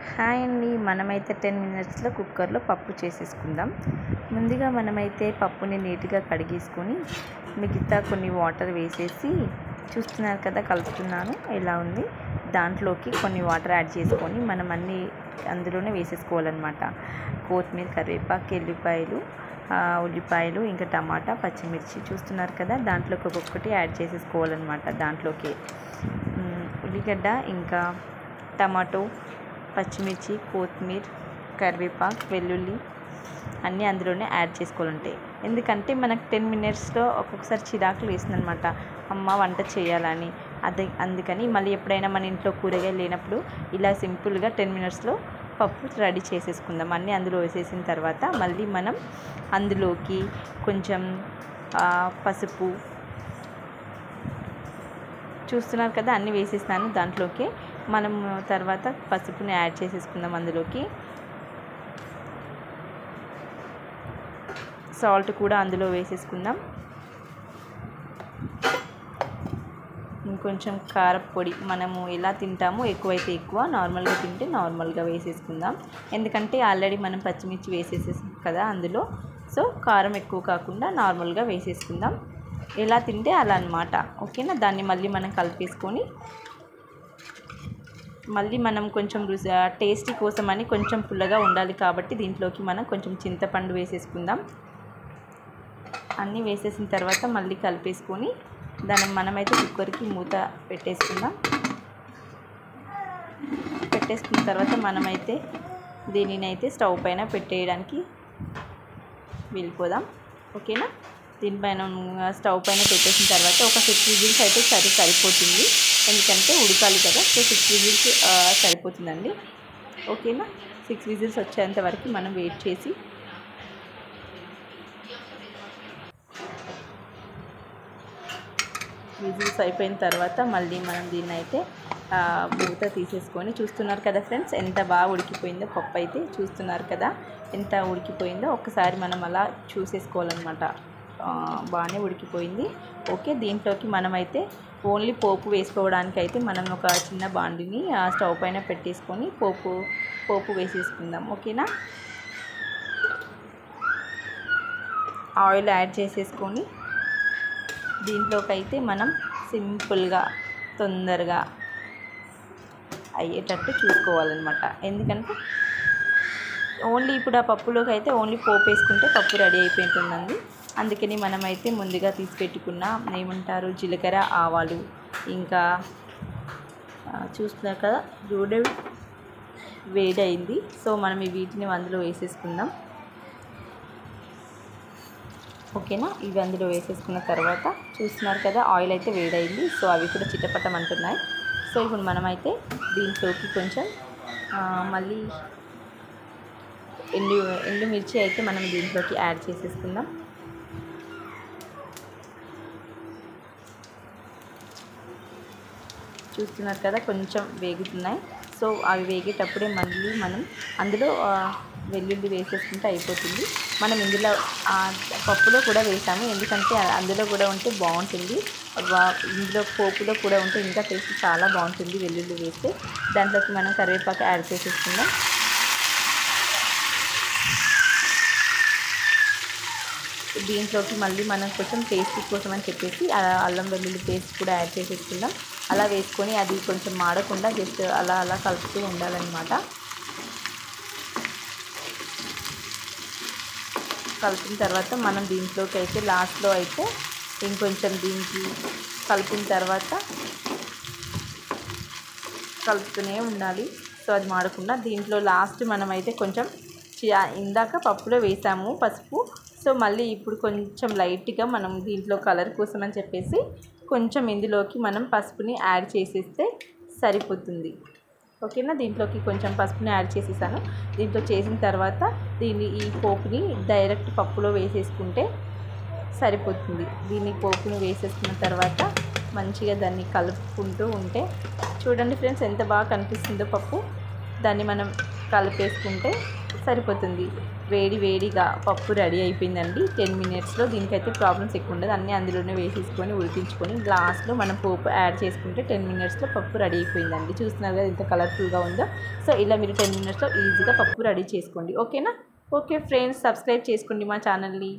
Hi అండి. మనమైతే 10 మినిట్స్లో కుక్కర్లో పప్పు చేసేసుకుందాం. ముందుగా మనమైతే పప్పుని నీట్గా కడిగేసుకొని మిగతా కొన్ని వాటర్ వేసేసి చూస్తున్నారు కదా, కలుపుతున్నాను ఎలా ఉంది. దాంట్లోకి కొన్ని వాటర్ యాడ్ చేసుకొని మనం అన్నీ అందులోనే వేసేసుకోవాలన్నమాట. కొత్తిమీర, కరివేపాకు, ఎల్లిపాయలు, ఉల్లిపాయలు, ఇంకా టమాటా, పచ్చిమిర్చి చూస్తున్నారు కదా, దాంట్లోకి ఒక్కొక్కటి యాడ్ చేసేసుకోవాలన్నమాట. దాంట్లోకి ఉల్లిగడ్డ, ఇంకా టమాటో, పచ్చిమిర్చి, కొత్తిమీర, కరివేపాకు, వెల్లుల్లి అన్నీ అందులోనే యాడ్ చేసుకోవాలంటాయి. ఎందుకంటే మనకు 10 మినిట్స్లో ఒక్కొక్కసారి చిరాకులు వేస్తుందనమాట, అమ్మ వంట చేయాలని. అందుకని మళ్ళీ ఎప్పుడైనా మన ఇంట్లో కూరగాయలు లేనప్పుడు ఇలా సింపుల్గా 10 మినిట్స్లో పప్పు రెడీ చేసేసుకుందాం. అన్నీ అందులో వేసేసిన తర్వాత మళ్ళీ మనం అందులోకి కొంచెం పసుపు, చూస్తున్నారు కదా అన్నీ వేసేసినాను. దాంట్లోకి మనం తర్వాత పసుపుని యాడ్ చేసేసుకుందాం. అందులోకి సాల్ట్ కూడా అందులో వేసేసుకుందాం. ఇంకొంచెం కారపొడి మనము ఎలా తింటామో, ఎక్కువైతే ఎక్కువ, నార్మల్గా తింటే నార్మల్గా వేసేసుకుందాం. ఎందుకంటే ఆల్రెడీ మనం పచ్చిమిర్చి వేసేసేసాం కదా అందులో, సో కారం ఎక్కువ కాకుండా నార్మల్గా వేసేసుకుందాం. ఎలా తింటే అలా అన్నమాట, ఓకేనా. దాన్ని మళ్ళీ మనం కలిపేసుకొని మళ్ళీ మనం కొంచెం టేస్టీ కోసమని కొంచెం పుల్లగా ఉండాలి కాబట్టి దీంట్లోకి మనం కొంచెం చింతపండు వేసేసుకుందాం. అన్నీ వేసేసిన తర్వాత మళ్ళీ కలిపేసుకొని దాన్ని మనమైతే కుక్కర్కి మూత పెట్టేసుకుందాం. పెట్టేసుకున్న తర్వాత మనమైతే దీనినైతే స్టవ్ పైన పెట్టేయడానికి వెళ్ళిపోదాం, ఓకేనా. దీనిపైన స్టవ్ పైన పెట్టేసిన తర్వాత ఒక 6 విజిల్స్ అయితే సరిపోతుంది. ఎందుకంటే ఉడకాలి కదా, సో 6 విజిల్స్ సరిపోతుందండి, ఓకేనా. 6 విజిల్స్ వచ్చేంత వరకు మనం వెయిట్ చేసి విజిల్స్ అయిపోయిన తర్వాత మళ్ళీ మనం దీన్ని అయితే మూత తీసేసుకొని చూస్తున్నారు కదా ఫ్రెండ్స్, ఎంత బాగా ఉడికిపోయిందో పప్పు అయితే. చూస్తున్నారు కదా ఎంత ఉడికిపోయిందో, ఒక్కసారి మనం అలా చూసేసుకోవాలన్నమాట. బాగానే ఉడికిపోయింది, ఓకే. దీంట్లోకి మనమైతే ఓన్లీ పోపు వేసుకోవడానికి అయితే మనం ఒక చిన్న బాండిని స్టవ్ పైన పెట్టేసుకొని పోపు వేసేసుకుందాం, ఓకేనా. ఆయిల్ యాడ్ చేసేసుకొని దీంట్లోకి అయితే మనం సింపుల్గా తొందరగా అయ్యేటట్టు చూసుకోవాలన్నమాట. ఎందుకంటే ఓన్లీ ఇప్పుడు ఆ పప్పులోకి అయితే ఓన్లీ పోపు వేసుకుంటే పప్పు రెడీ అయిపోతుందండి. అందుకని మనమైతే ముందుగా తీసి పెట్టుకున్న ఏమంటారు జీలకర్ర, ఆవాలు, ఇంకా చూస్తున్నారు కదా నూనె వేడైంది, సో మనం వీటిని అందులో వేసేసుకుందాం, ఓకేనా. ఇవి అందులో వేసేసుకున్న తర్వాత చూస్తున్నారు కదా ఆయిల్ అయితే వేడైంది, సో అవి కూడా చిటపటమంటున్నాయి. సో ఇప్పుడు మనమైతే దీంట్లోకి కొంచెం మళ్ళీ ఎండుమిర్చి అయితే మనం దీంట్లోకి యాడ్ చేసేసుకుందాం. చూస్తున్నారు కదా కొంచెం వేగుతున్నాయి, సో అవి వేగేటప్పుడే మళ్ళీ మనం అందులో వెల్లుల్లి వేసేసుకుంటే అయిపోతుంది. మనం ఇందులో పప్పులో కూడా వేసాము, ఎందుకంటే అందులో కూడా ఉంటే బాగుంటుంది. ఇందులో పోపులో కూడా ఉంటే ఇంకా టేస్ట్ చాలా బాగుంటుంది వెల్లుల్లి వేస్తే. దాంట్లోకి మనం కరివేపాకు యాడ్ చేసేసుకుందాం. దీంట్లోకి మళ్ళీ మనం కొంచెం టేస్ట్ కోసం అని చెప్పేసి అల్లం వెల్లుల్లి పేస్ట్ కూడా యాడ్ చేసేసుకుందాం. అలా వేసుకొని అది కొంచెం మాడకుండా జస్ట్ అలా కలుపుతూ ఉండాలన్నమాట. కలిపిన తర్వాత మనం దీంట్లోకి అయితే లాస్ట్లో అయితే ఇంకొంచెం దీనికి కలిపిన తర్వాత కలుపుతూనే ఉండాలి, సో అది మాడకుండా. దీంట్లో లాస్ట్ మనమైతే కొంచెం ఇందాక పప్పులో వేసాము పసుపు, సో మళ్ళీ ఇప్పుడు కొంచెం లైట్గా మనం దీంట్లో కలర్ కోసం అని చెప్పేసి కొంచెం ఇందులోకి మనం పసుపుని యాడ్ చేసేస్తే సరిపోతుంది, ఓకేనా. దీంట్లోకి కొంచెం పసుపుని యాడ్ చేసేసాను. దీంట్లో చేసిన తర్వాత ఈ పోపుని డైరెక్ట్ పప్పులో వేసేసుకుంటే సరిపోతుంది. దీన్ని పోపుని వేసేసుకున్న తర్వాత మంచిగా దాన్ని కలుపుకుంటూ ఉంటే చూడండి ఫ్రెండ్స్ ఎంత బాగా కనిపిస్తుందో పప్పు. దాన్ని మనం కలిపేసుకుంటే సరిపోతుంది. వేడి వేడిగా పప్పు రెడీ అయిపోయిందండి 10 మినిట్స్లో. దీనికైతే ప్రాబ్లమ్స్ ఎక్కువ ఉండదు, అన్నీ అందులోనే వేసేసుకొని ఉడికించుకొని లాస్ట్లో మనం పోపు యాడ్ చేసుకుంటే 10 మినిట్స్లో పప్పు రెడీ అయిపోయిందండి. చూస్తున్నారు కదా ఎంత కలర్ఫుల్గా ఉందో. సో ఇలా మీరు 10 మినిట్స్లో ఈజీగా పప్పు రెడీ చేసుకోండి. ఓకేనా? ఓకే ఫ్రెండ్స్, సబ్స్క్రైబ్ చేసుకోండి మా ఛానల్ని.